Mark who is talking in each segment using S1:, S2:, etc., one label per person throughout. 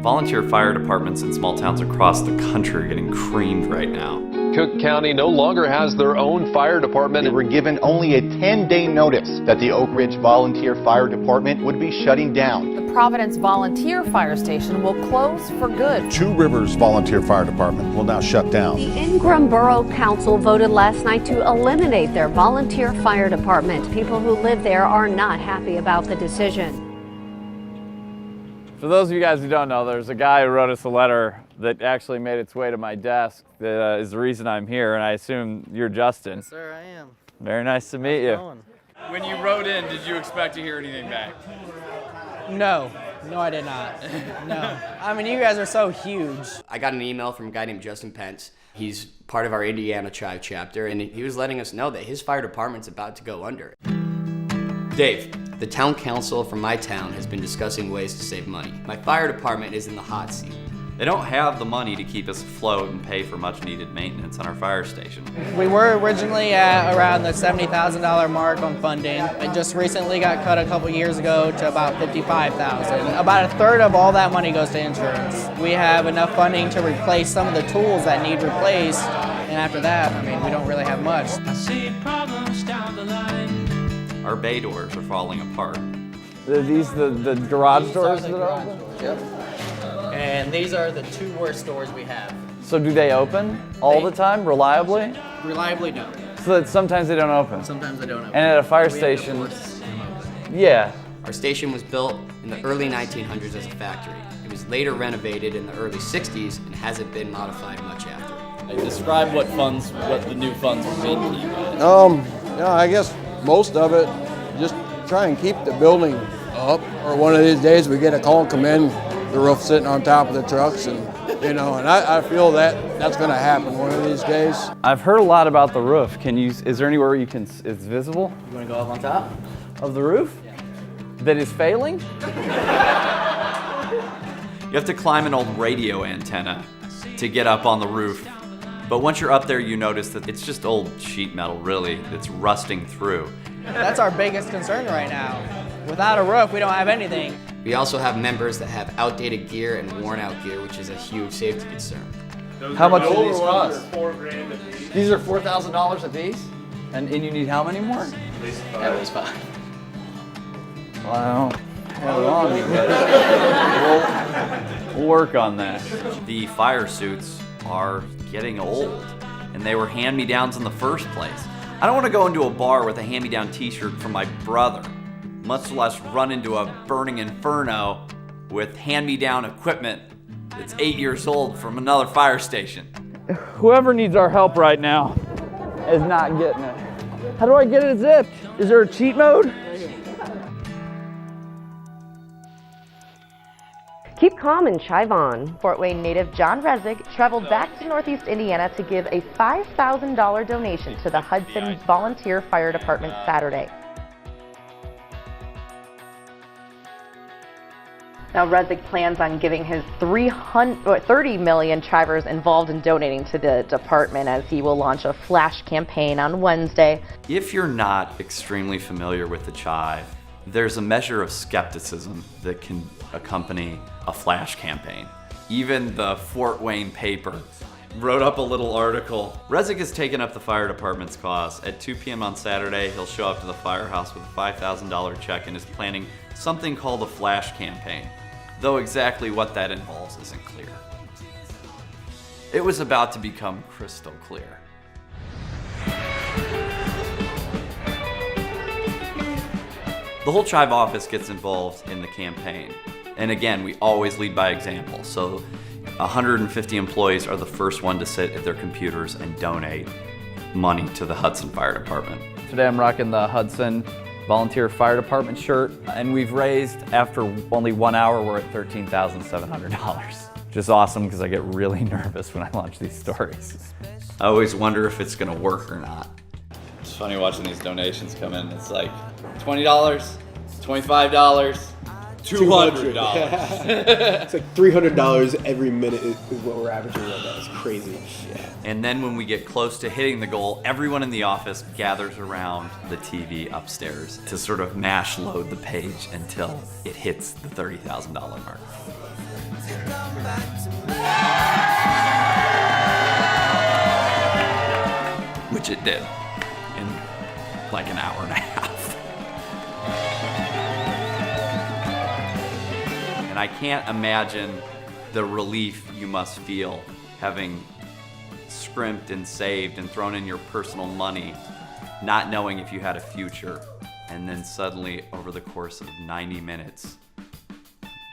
S1: Volunteer fire departments in small towns across the country are getting creamed right now.
S2: Cook County no longer has their own fire department.
S3: They were given only a 10-day notice that the Oak Ridge Volunteer Fire Department would be shutting down.
S4: The Providence Volunteer Fire Station will close for good.
S5: Two Rivers Volunteer Fire Department will now shut down.
S6: The Ingram Borough Council voted last night to eliminate their volunteer fire department. People who live there are not happy about the decision.
S7: For those of you guys who don't know, there's a guy who wrote us a letter that actually made its way to my desk that is the reason I'm here, and I assume you're Justin.
S8: Yes, sir, I am.
S7: Very nice to meet you.
S9: When you wrote in, did you expect to hear anything back?
S8: No, I did not. No. I mean, you guys are so huge.
S10: I got an email from a guy named Justin Pence. He's part of our Indiana Chive chapter, and he was letting us know that his fire department's about to go under. Dave, the town council from my town has been discussing ways to save money. My fire department is in the hot seat.
S1: They don't have the money to keep us afloat and pay for much needed maintenance on our fire station.
S8: We were originally at around the $70,000 mark on funding. It just recently got cut a couple years ago to about $55,000. About a third of all that money goes to insurance. We have enough funding to replace some of the tools that need replaced, and after that, I mean, we don't really have much.
S11: I see problems down the line.
S1: Our bay doors are falling apart.
S7: Are these the garage doors that are open?
S8: Yep. And these are the two worst doors we have.
S7: So do they open all the time, reliably?
S8: Reliably, no.
S7: So that sometimes they don't open?
S8: Sometimes they don't open.
S7: And at a fire station, yeah.
S10: Our station was built in the early 1900s as a factory. It was later renovated in the early 60s and hasn't been modified much after.
S9: Describe what the new funds will mean to you guys.
S12: I guess most of it, just try and keep the building up. Or one of these days we get a call, come in, the roof sitting on top of the trucks, and and I feel that's going to happen one of these days.
S7: I've heard a lot about the roof. Is there anywhere you can, it's visible?
S8: You want to go up on top?
S7: Of the roof? That is failing?
S1: You have to climb an old radio antenna to get up on the roof. But once you're up there, you notice that it's just old sheet metal, really, that's rusting through.
S8: That's our biggest concern right now. Without a roof, we don't have anything.
S10: We also have members that have outdated gear and worn out gear, which is a huge safety concern.
S7: How much do these cost? $4,000 a piece. These are $4,000 a piece? And you need how many more?
S8: At least 5.
S7: Well, I don't have it on me, but we'll work on that.
S1: The fire suits are getting old, and they were hand-me-downs in the first place. I don't want to go into a bar with a hand-me-down t-shirt from my brother, much less run into a burning inferno with hand-me-down equipment that's 8 years old from another fire station.
S7: Whoever needs our help right now is not getting it. How do I get it zipped? Is there a cheat mode?
S13: Keep calm and chive on.
S14: Fort Wayne native John Resig traveled back to Northeast Indiana to give a $5,000 donation to the Hudson Volunteer Fire Department Saturday. Now Resig plans on giving his 30 million Chivers involved in donating to the department, as he will launch a flash campaign on Wednesday.
S1: If you're not extremely familiar with the Chive, there's a measure of skepticism that can accompany a flash campaign. Even the Fort Wayne paper wrote up a little article. Resig has taken up the fire department's cause. At 2 p.m. on Saturday, he'll show up to the firehouse with a $5,000 check and is planning something called a flash campaign, though exactly what that involves isn't clear. It was about to become crystal clear. The whole Chive office gets involved in the campaign. And again, we always lead by example. So 150 employees are the first one to sit at their computers and donate money to the Hudson Fire Department.
S7: Today I'm rocking the Hudson Volunteer Fire Department shirt, and we've raised, after only 1 hour, we're at $13,700. Which is awesome because I get really nervous when I launch these stories.
S1: I always wonder if it's gonna work or not.
S9: It's funny watching these donations come in. It's like $20, $25, $200.
S15: It's like $300 every minute is what we're averaging right now. It's crazy. Yeah.
S1: And then when we get close to hitting the goal, everyone in the office gathers around the TV upstairs to sort of mash load the page until it hits the $30,000 mark. which it did in like an hour and a half. And I can't imagine the relief you must feel having scrimped and saved and thrown in your personal money, not knowing if you had a future, and then suddenly over the course of 90 minutes,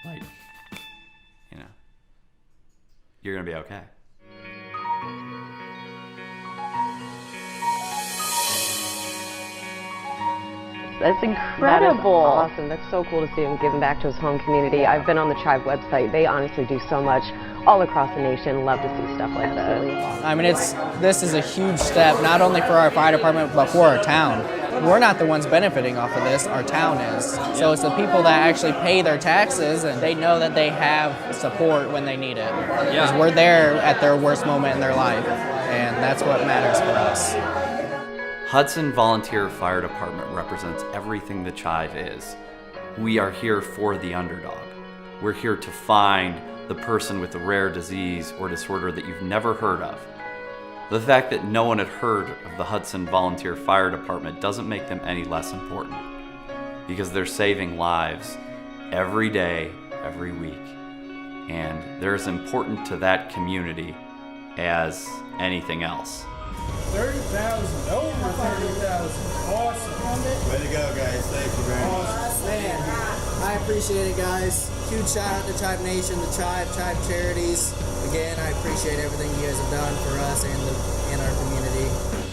S1: like, you know, you're gonna be okay.
S14: That's incredible.
S13: That is awesome. That's so cool to see him giving back to his home community. I've been on the Chive website. They honestly do so much all across the nation. Love to see stuff like this.
S8: I mean, this is a huge step, not only for our fire department, but for our town. We're not the ones benefiting off of this, our town is. So it's the people that actually pay their taxes, and they know that they have support when they need it. Because we're there at their worst moment in their life, and that's what matters for us.
S1: Hudson Volunteer Fire Department represents everything the Chive is. We are here for the underdog. We're here to find the person with a rare disease or disorder that you've never heard of. The fact that no one had heard of the Hudson Volunteer Fire Department doesn't make them any less important, because they're saving lives every day, every week. And they're as important to that community as anything else.
S16: 30,000, over 30,000. Awesome.
S17: Way to go, guys. Thank you very much.
S18: Man, I appreciate it, guys. Huge shout out to Chive Nation, the Chive Charities. Again, I appreciate everything you guys have done for us and our community.